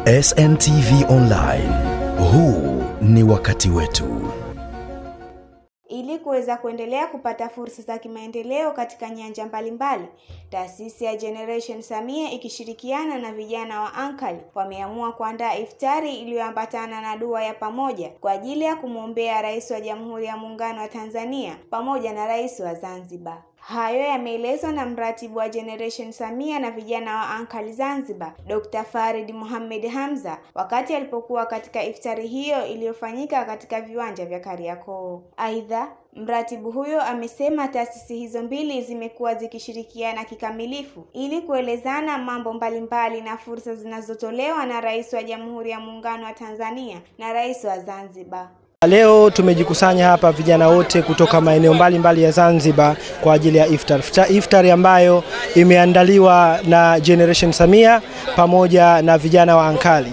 SNTV Online. Huu ni wakati wetu. Ili kuweza kuendelea kupata fursa za kimaendeleo katika nyanja mbalimbali, taasisi ya Generation Samia ikishirikiana na vijana wa Ankali wameamua kuandaa iftari iliyoambatana na dua ya pamoja kwa ajili ya kumwombea Rais wa Jamhuri ya Muungano wa Tanzania pamoja na Rais wa Zanzibar. Hayo yameelezwa na mratibu wa Generation Samia na vijana wa Ankali Zanzibar, Dr. Farid Mohamed Hamza, wakati alipokuwa katika iftari hiyo iliyofanyika katika viwanja vya Kariakoo. Aidha, mratibu huyo amesema taasisi hizo mbili zimekuwa zikishirikiana kikamilifu ili kuelezana mambo mbalimbali na fursa zinazotolewa na Rais wa Jamhuri ya Muungano wa Tanzania na Rais wa Zanzibar. Leo tumejikusanya hapa vijana wote kutoka maeneo mbalimbali ya Zanzibar kwa ajili ya iftari ambayo imeandaliwa na Generation Samia pamoja na vijana wa Ankali.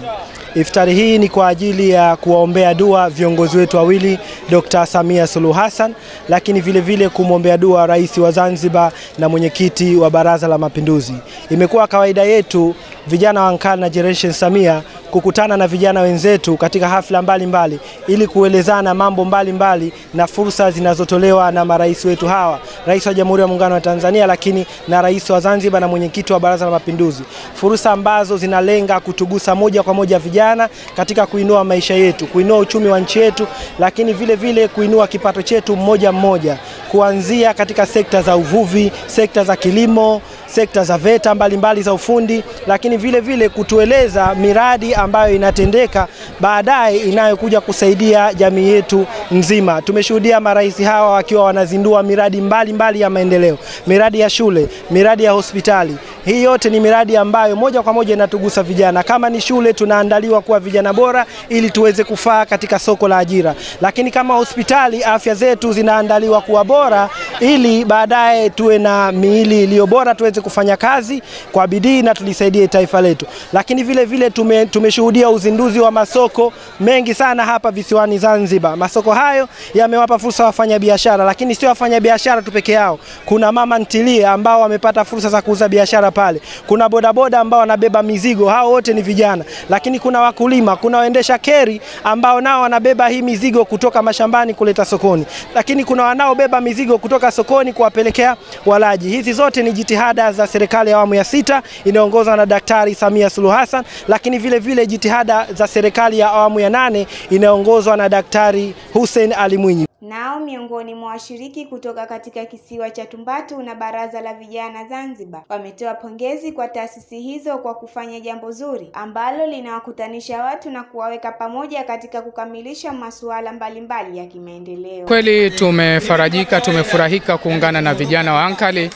Iftari hii ni kwa ajili ya kuwaombea dua viongozi wetu wawili, Dr. Samia Suluhu Hassan, lakini vile vile kumwombea dua Rais wa Zanzibar na mwenyekiti wa Baraza la Mapinduzi. Imekuwa kawaida yetu vijana wa Ankali na Generation Samia kukutana na vijana wenzetu katika hafla mbalimbali ili kuelezana mambo mbalimbali na fursa zinazotolewa na marais wetu hawa, Rais wa Jamhuri ya Muungano wa Tanzania lakini na Rais wa Zanzibar na mwenyekiti wa Baraza la Mapinduzi. Fursa ambazo zinalenga kutugusa moja kwa moja vijana katika kuinua maisha yetu, kuinua uchumi wa nchi yetu, lakini vile vile kuinua kipato chetu mmoja mmoja, kuanzia katika sekta za uvuvi, sekta za kilimo, sekta za VETA mbalimbali za ufundi, lakini vile vile kutueleza miradi ambayo inatendeka baadaye inayokuja kusaidia jamii yetu nzima. Tumeshuhudia marais hawa wakiwa wanazindua miradi mbalimbali ya maendeleo, miradi ya shule, miradi ya hospitali. Hii yote ni miradi ambayo moja kwa moja inatugusa vijana. Kama ni shule, tunaandaliwa kuwa vijana bora ili tuweze kufaa katika soko la ajira. Lakini kama hospitali, afya zetu zinaandaliwa kuwa bora ili baadaye tuwe na miili iliyo bora, tuweze kufanya kazi kwa bidii na tulisaidie taifa letu. Lakini vile vile tumeshuhudia uzinduzi wa masoko mengi sana hapa visiwani Zanzibar. Masoko hayo yamewapa fursa wafanya biashara, lakini sio wafanya biashara tu peke yao. Kuna mama ntilie ambao wamepata fursa za kuuza biashara pale. Kuna bodaboda ambao wanabeba mizigo, hao wote ni vijana. Lakini kuna wakulima, kuna waendesha keri ambao nao wanabeba hii mizigo kutoka mashambani kuleta sokoni. Lakini kuna wanaobeba mizigo kutoka sokoni kuwapelekea walaji. Hizi zote ni jitihada za serikali ya awamu ya 6 inaongozwa na Daktari Samia Suluhu Hassan, lakini vile vile jitihada za serikali ya awamu ya 8 inaongozwa na Daktari Hussein Ali Mwinyi. Nao miongoni mwa washiriki kutoka katika kisiwa cha Tumbatu na Baraza la Vijana Zanzibar wametoa pongezi kwa taasisi hizo kwa kufanya jambo zuri ambalo linawakutanisha watu na kuwaweka pamoja katika kukamilisha masuala mbalimbali ya kimaendeleo. Kweli tumefarajika, tumefurahika kuungana na vijana wa Ankali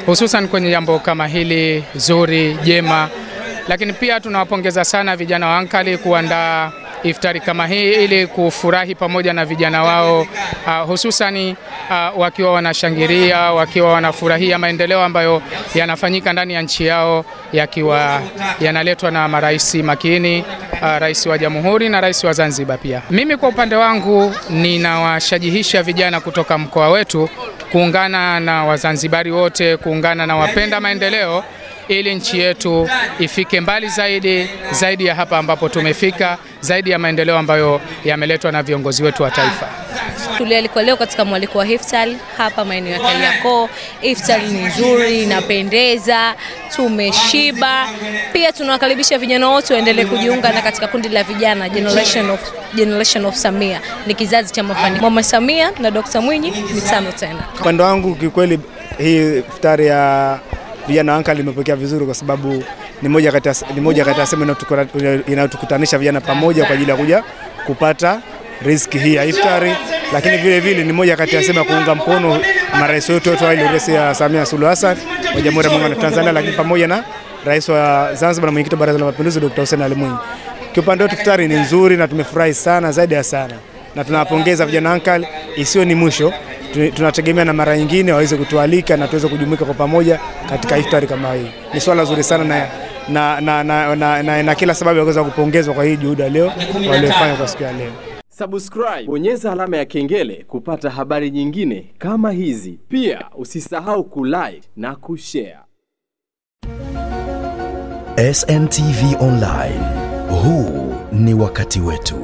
hususan kwenye jambo kama hili zuri, jema. Lakini pia tunawapongeza sana vijana wa Ankali kuandaa iftari kama hii ili kufurahi pamoja na vijana wao, hususani wakiwa wanashangilia, wakiwa wanafurahia maendeleo ambayo yanafanyika ndani ya nchi yao, yakiwa yanaletwa na marais makini, Rais wa Jamhuri na Rais wa Zanzibar pia. Mimi kwa upande wangu ninawashajihisha vijana kutoka mkoa wetu kuungana na Wazanzibari wote, kuungana na wapenda maendeleo ili nchi yetu ifike mbali zaidi ya hapa ambapo tumefika, zaidi ya maendeleo ambayo yameletwa na viongozi wetu wa taifa. Tulialikwa leo katika mwaliko wa iftari hapa maeneo ya Kariakoo. Iftari ni nzuri, inapendeza, tumeshiba. Pia tunawakaribisha vijana wote waendelee kujiunga na katika kundi la vijana Generation of Samia. Ni kizazi cha mafanikio. Mama Samia na Dr. Mwinyi mitano tena. Upande wangu kikweli hii iftari ya vijana wa Ankali imepokea vizuri kwa sababu ni moja kati ya sehemu inayotukutanisha vijana pamoja kwa ajili ya kuja kupata riziki hii ya iftari, lakini vile vile ni moja kati ya sehemu kuunga mkono marais wetu wa Rais ya Samia Suluhu Hassan wa Jamhuri ya Muungano wa Tanzania, lakini pamoja na Rais wa Zanzibar na mwenyekiti wa Baraza la Mapinduzi Dr. Hussein Ali Mwinyi. Kwa upande wetu iftari ni nzuri na tumefurahi sana zaidi ya sana. Na tunawapongeza vijana Ankali, isiyo ni mwisho. Tunategemea na mara nyingine waweze kutualika na tuweze kujumuika kwa pamoja katika iftari kama hii. Ni swala zuri sana na kila sababu ya kuweza kupongezwa kwa hii juhudi leo waliofanya kwa siku ya leo. Subscribe, bonyeza alama ya kengele kupata habari nyingine kama hizi. Pia usisahau kulike na kushare. SNTV Online. Huu ni wakati wetu.